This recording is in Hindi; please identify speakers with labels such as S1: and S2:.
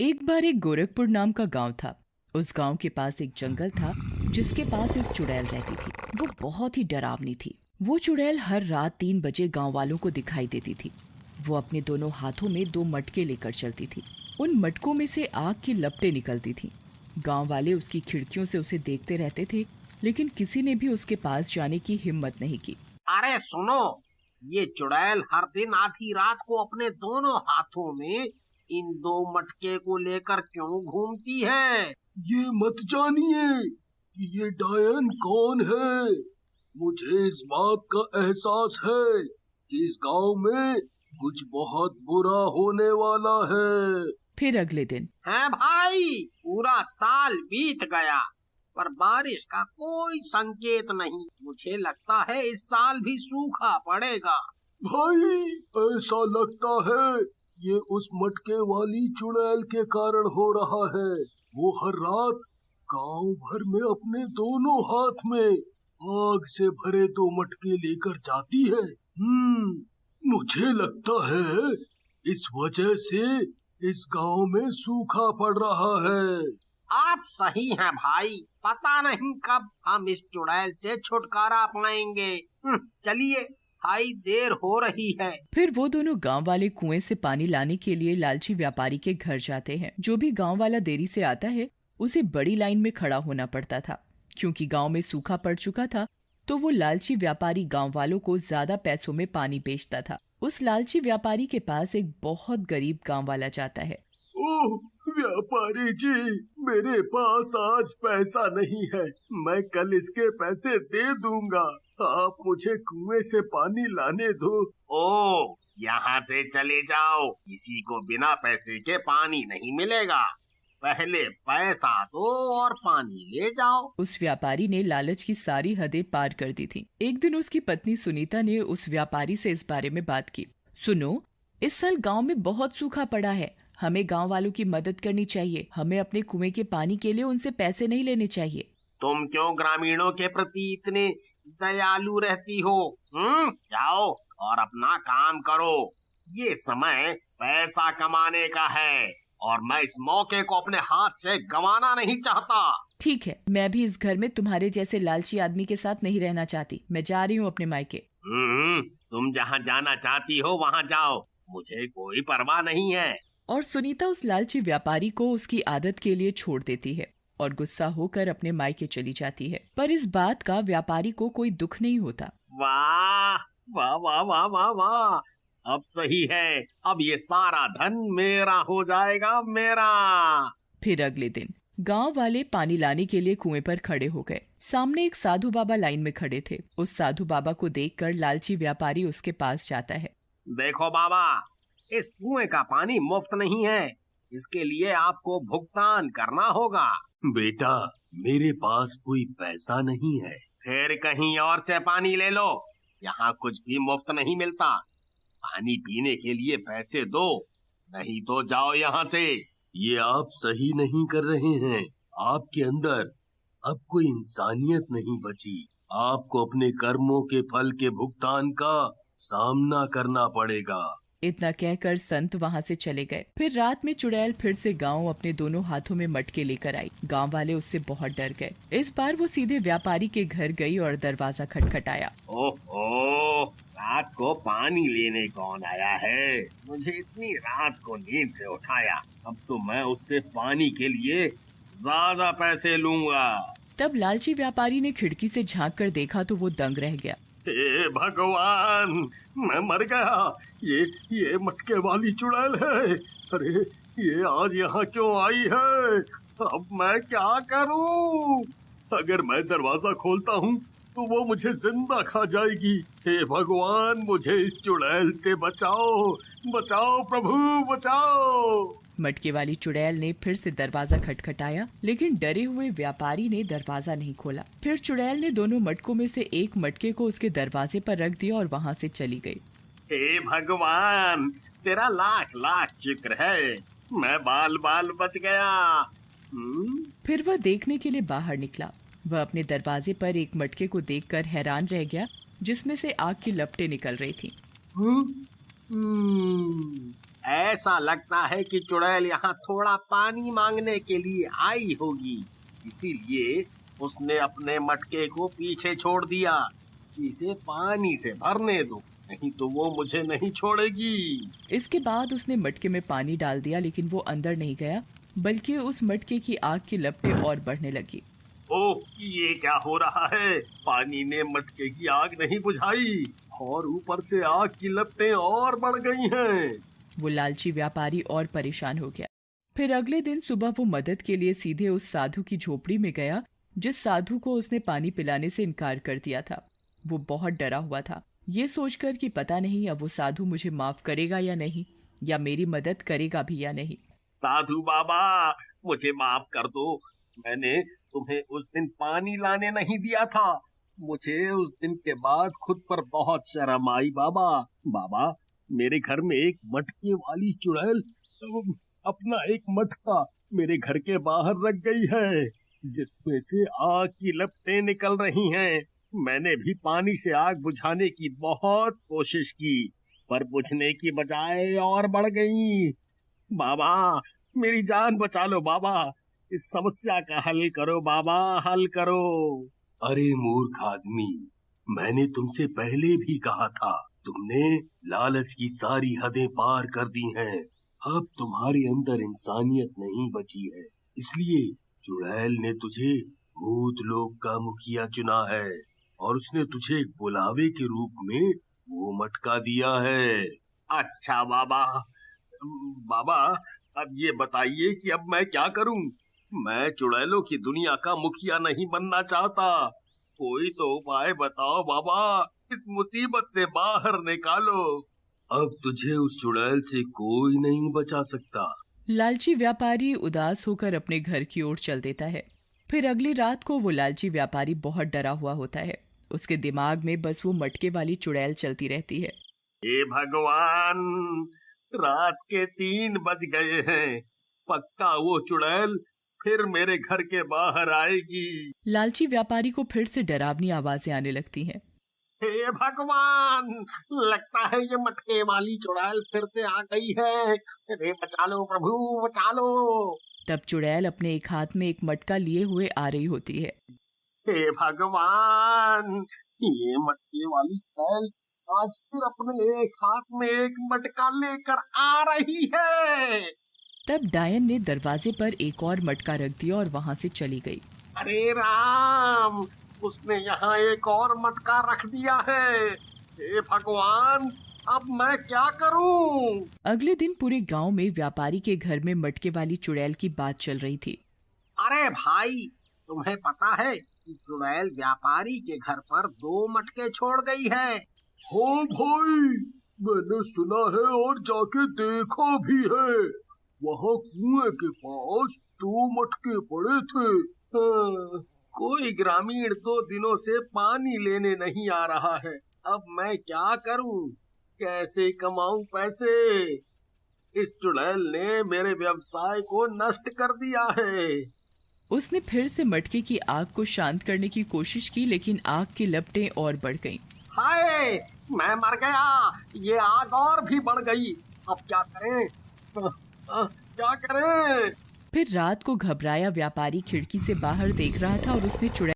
S1: एक बार एक गोरखपुर नाम का गांव था। उस गांव के पास एक जंगल था जिसके पास एक चुड़ैल रहती थी। वो बहुत ही डरावनी थी। वो चुड़ैल हर रात 3 बजे गांव वालों को दिखाई देती थी। वो अपने दोनों हाथों में 2 मटके लेकर चलती थी। उन मटकों में से आग की लपटें निकलती थीं। गांव वाले उसकी खिड़कियों से उसे देखते रहते थे, लेकिन किसी ने भी उसके पास जाने की हिम्मत नहीं की।
S2: अरे सुनो, ये चुड़ैल हर दिन आधी रात को अपने दोनों हाथों में इन 2 मटके को लेकर क्यों घूमती है?
S3: ये मत जानिए कि ये डायन कौन है। मुझे इस बात का एहसास है कि इस गांव में कुछ बहुत बुरा होने वाला है।
S1: फिर अगले दिन
S2: है भाई, पूरा साल बीत गया पर बारिश का कोई संकेत नहीं। मुझे लगता है इस साल भी सूखा पड़ेगा।
S3: भाई, ऐसा लगता है ये उस मटके वाली चुड़ैल के कारण हो रहा है। वो हर रात गांव भर में अपने दोनों हाथ में आग से भरे 2 मटके लेकर जाती है। मुझे लगता है इस वजह से इस गांव में सूखा पड़ रहा है।
S2: आप सही हैं भाई, पता नहीं कब हम इस चुड़ैल से छुटकारा पाएंगे। चलिए भाई, देर हो रही है।
S1: फिर वो दोनों गांव वाले कुएं से पानी लाने के लिए लालची व्यापारी के घर जाते हैं। जो भी गांव वाला देरी से आता है उसे बड़ी लाइन में खड़ा होना पड़ता था। क्योंकि गांव में सूखा पड़ चुका था तो वो लालची व्यापारी गांव वालों को ज्यादा पैसों में पानी बेचता था। उस लालची व्यापारी के पास एक बहुत गरीब गांव वाला जाता है।
S3: ओह व्यापारी जी, मेरे पास आज पैसा नहीं है। मैं कल इसके पैसे दे दूंगा। आप मुझे कुएं से पानी लाने दो।
S2: ओ, यहाँ से चले जाओ, किसी को बिना पैसे के पानी नहीं मिलेगा। पहले पैसा दो और पानी ले जाओ।
S1: उस व्यापारी ने लालच की सारी हदें पार कर दी थी। एक दिन उसकी पत्नी सुनीता ने उस व्यापारी से इस बारे में बात की। सुनो, इस साल गांव में बहुत सूखा पड़ा है। हमें गांव वालों की मदद करनी चाहिए। हमें अपने कुएं के पानी के लिए उनसे पैसे नहीं लेने चाहिए।
S2: तुम क्यों ग्रामीणों के प्रति इतने दयालु रहती हो? जाओ और अपना काम करो। ये समय पैसा कमाने का है और मैं इस मौके को अपने हाथ से गंवाना नहीं चाहता।
S1: ठीक है, मैं भी इस घर में तुम्हारे जैसे लालची आदमी के साथ नहीं रहना चाहती। मैं जा रही हूँ अपने मायके।
S2: तुम जहाँ जाना चाहती हो वहाँ जाओ, मुझे कोई परवाह नहीं है।
S1: और सुनीता उस लालची व्यापारी को उसकी आदत के लिए छोड़ देती है और गुस्सा होकर अपने मायके चली जाती है। पर इस बात का व्यापारी को कोई दुख नहीं होता।
S2: वाह वाह वाह वाह वाह वाह, अब सही है। अब ये सारा धन मेरा हो जाएगा, मेरा।
S1: फिर अगले दिन गांव वाले पानी लाने के लिए कुएं पर खड़े हो गए। सामने एक साधु बाबा लाइन में खड़े थे। उस साधु बाबा को देखकर लालची व्यापारी उसके पास जाता है।
S2: देखो बाबा, इस कुएं का पानी मुफ्त नहीं है, इसके लिए आपको भुगतान करना होगा।
S3: बेटा, मेरे पास कोई पैसा नहीं है।
S2: फिर कहीं और से पानी ले लो, यहाँ कुछ भी मुफ्त नहीं मिलता। पानी पीने के लिए पैसे दो, नहीं तो जाओ यहाँ से।
S3: ये आप सही नहीं कर रहे हैं। आपके अंदर अब कोई इंसानियत नहीं बची। आपको अपने कर्मों के फल के भुगतान का सामना करना पड़ेगा।
S1: इतना कहकर संत वहाँ से चले गए। फिर रात में चुड़ैल फिर से गांव अपने दोनों हाथों में मटके लेकर आई। गांव वाले उससे बहुत डर गए। इस बार वो सीधे व्यापारी के घर गई और दरवाजा खटखटाया।
S2: ओहो, रात को पानी लेने कौन आया है? मुझे इतनी रात को नींद से उठाया। अब तो मैं उससे पानी के लिए ज्यादा पैसे लूंगा।
S1: तब लालची व्यापारी ने खिड़की से झांक कर देखा तो वो दंग रह गया।
S3: हे भगवान, मैं मर गया। ये मटके वाली चुड़ैल है। अरे, ये आज यहाँ क्यों आई है? अब मैं क्या करूं? अगर मैं दरवाजा खोलता हूँ तो वो मुझे जिंदा खा जाएगी। हे भगवान, मुझे इस चुड़ैल से बचाओ, बचाओ प्रभु, बचाओ।
S1: मटके वाली चुड़ैल ने फिर से दरवाजा खटखटाया, लेकिन डरे हुए व्यापारी ने दरवाजा नहीं खोला। फिर चुड़ैल ने दोनों मटकों में से एक मटके को उसके दरवाजे पर रख दिया और वहाँ से चली गई।
S2: हे भगवान, तेरा लाख लाख शुक्र है, मैं बाल बाल बच गया।
S1: फिर वह देखने के लिए बाहर निकला। वह अपने दरवाजे पर एक मटके को देखकर हैरान रह गया, जिसमें से आग की लपटें निकल रही थीं।
S2: ऐसा लगता है कि चुड़ैल यहाँ थोड़ा पानी मांगने के लिए आई होगी, इसीलिए उसने अपने मटके को पीछे छोड़ दिया। इसे पानी से भरने दो, नहीं तो वो मुझे नहीं छोड़ेगी।
S1: इसके बाद उसने मटके में पानी डाल दिया, लेकिन वो अंदर नहीं गया, बल्कि उस मटके की आग की लपटें और बढ़ने लगी।
S2: ओह, ये क्या हो रहा है? पानी ने मटके की आग नहीं बुझाई और ऊपर से आग की लपटें और बढ़ गई हैं।
S1: वो लालची व्यापारी और परेशान हो गया। फिर अगले दिन सुबह वो मदद के लिए सीधे उस साधु की झोपड़ी में गया, जिस साधु को उसने पानी पिलाने से इनकार कर दिया था। वो बहुत डरा हुआ था, ये सोचकर कि पता नहीं अब वो साधु मुझे माफ करेगा या नहीं, या मेरी मदद करेगा भी या नहीं।
S2: साधु बाबा, मुझे माफ कर दो। मैंने तुम्हें उस दिन पानी लाने नहीं दिया था। मुझे उस दिन के बाद खुद पर बहुत शर्म आई बाबा। बाबा, मेरे घर में एक मटके वाली चुड़ैल अपना एक मटका मेरे घर के बाहर रख गई है, जिसमें से आग की लपटें निकल रही हैं। मैंने भी पानी से आग बुझाने की बहुत कोशिश की, पर बुझने की बजाय और बढ़ गई। बाबा, मेरी जान बचा लो बाबा। इस समस्या का हल करो बाबा, हल करो।
S3: अरे मूर्ख आदमी, मैंने तुमसे पहले भी कहा था, तुमने लालच की सारी हदें पार कर दी हैं। अब तुम्हारे अंदर इंसानियत नहीं बची है, इसलिए चुड़ैल ने तुझे भूत लोक का मुखिया चुना है और उसने तुझे एक बुलावे के रूप में वो मटका दिया है।
S2: अच्छा बाबा। बाबा, अब ये बताइए कि अब मैं क्या करूं? मैं चुड़ैलों की दुनिया का मुखिया नहीं बनना चाहता। कोई तो उपाय बताओ बाबा, इस मुसीबत से बाहर निकालो।
S3: अब तुझे उस चुड़ैल से कोई नहीं बचा सकता।
S1: लालची व्यापारी उदास होकर अपने घर की ओर चल देता है। फिर अगली रात को वो लालची व्यापारी बहुत डरा हुआ होता है। उसके दिमाग में बस वो मटके वाली चुड़ैल चलती रहती है।
S2: हे भगवान, रात के 3 बज गए हैं। पक्का वो चुड़ैल फिर मेरे घर के बाहर आएगी।
S1: लालची व्यापारी को फिर से डरावनी आवाजें आने लगती हैं।
S2: हे भगवान, लगता है ये मटके वाली चुड़ैल फिर से आ गई है। अरे बचा लो प्रभु, बचा लो।
S1: तब चुड़ैल अपने एक हाथ में एक मटका लिए हुए आ रही होती है।
S2: हे भगवान, ये मटके वाली चुड़ैल आज फिर अपने एक हाथ में एक मटका लेकर आ रही है।
S1: तब डायन ने दरवाजे पर एक और मटका रख दिया और वहां से चली गई।
S2: अरे राम, उसने यहाँ एक और मटका रख दिया है। हे भगवान, अब मैं क्या करूं?
S1: अगले दिन पूरे गांव में व्यापारी के घर में मटके वाली चुड़ैल की बात चल रही थी।
S2: अरे भाई, तुम्हें पता है कि चुड़ैल व्यापारी के घर पर 2 मटके छोड़ गई है।
S3: हाँ भाई, मैंने सुना है और जाके देखा भी है। वहाँ कुएं के पास 2 मटके पड़े थे।
S2: हाँ, कोई ग्रामीण 2 दिनों से पानी लेने नहीं आ रहा है। अब मैं क्या करूं? कैसे कमाऊं पैसे? इस चुड़ैल ने मेरे व्यवसाय को नष्ट कर दिया है।
S1: उसने फिर से मटके की आग को शांत करने की कोशिश की, लेकिन आग की लपटें और बढ़ गईं।
S2: हाय, मैं मर गया। ये आग और भी बढ़ गई। अब क्या करें? क्या करें?
S1: फिर रात को घबराया व्यापारी खिड़की से बाहर देख रहा था और उसने चुड़ैल